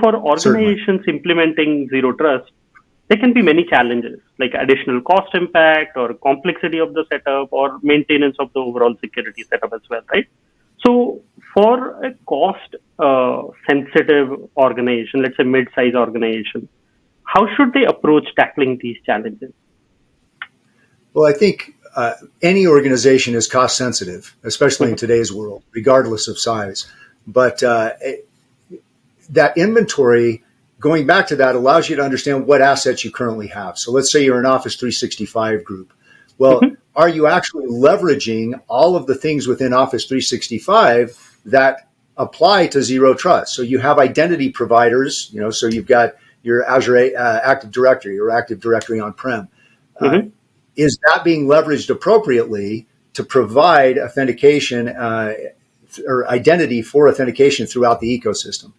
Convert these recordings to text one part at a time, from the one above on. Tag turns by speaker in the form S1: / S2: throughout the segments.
S1: For
S2: Certainly.
S1: organizations implementing zero trust, there can be many challenges like additional cost impact or complexity of the setup or maintenance of the overall security setup as well, right? So, for a cost sensitive organization, let's say mid size organization, how should they approach tackling these challenges?
S2: Well, I think any organization is cost sensitive, especially in
S1: Mhm.
S2: today's world, regardless of size. But that inventory, going back to that, allows you to understand what assets you currently have. So let's say you're an Office 365 group. Well,
S1: Mhm.
S2: are you actually leveraging all of the things within Office 365 that apply to zero trust? So you have identity providers, so you've got your Azure Active Directory or Active Directory on-prem. Uh,
S1: Mhm.
S2: is that being leveraged appropriately to provide authentication or identity for authentication throughout the ecosystem?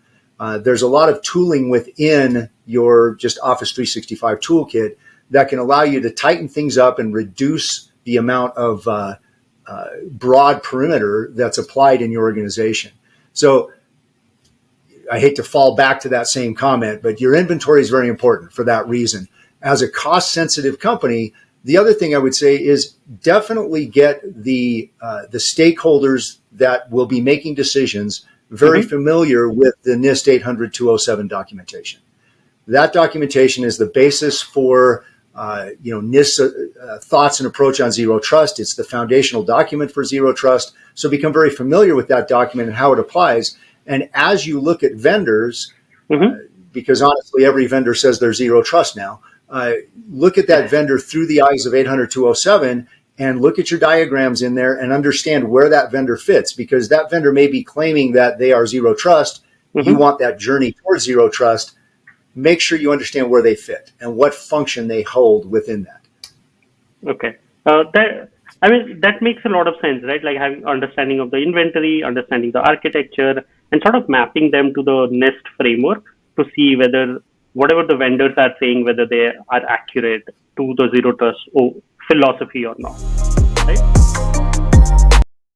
S2: There's a lot of tooling within your just Office 365 toolkit that can allow you to tighten things up and reduce the amount of broad perimeter that's applied in your organization. So I hate to fall back to that same comment, but your inventory is very important for that reason. As a cost sensitive company, the other thing I would say is definitely get the stakeholders that will be making decisions very
S1: Mhm.
S2: familiar with the NIST 800-207 documentation. That documentation is the basis for NIST thoughts and approach on zero trust. It's the foundational document for zero trust. So become very familiar with that document and how it applies. And as you look at vendors,
S1: Mhm.
S2: because honestly, every vendor says they're zero trust now, look at that vendor through the eyes of 800-207 and look at your diagrams in there and understand where that vendor fits, because that vendor may be claiming that they are zero trust. You
S1: Mhm.
S2: want that journey towards zero trust. Make sure you understand where they fit and what function they hold within that.
S1: Okay. That makes a lot of sense, right? Like having understanding of the inventory, understanding the architecture, and sort of mapping them to the NIST framework to see whether whatever the vendors are saying, whether they are accurate to the zero trust philosophy or not, right?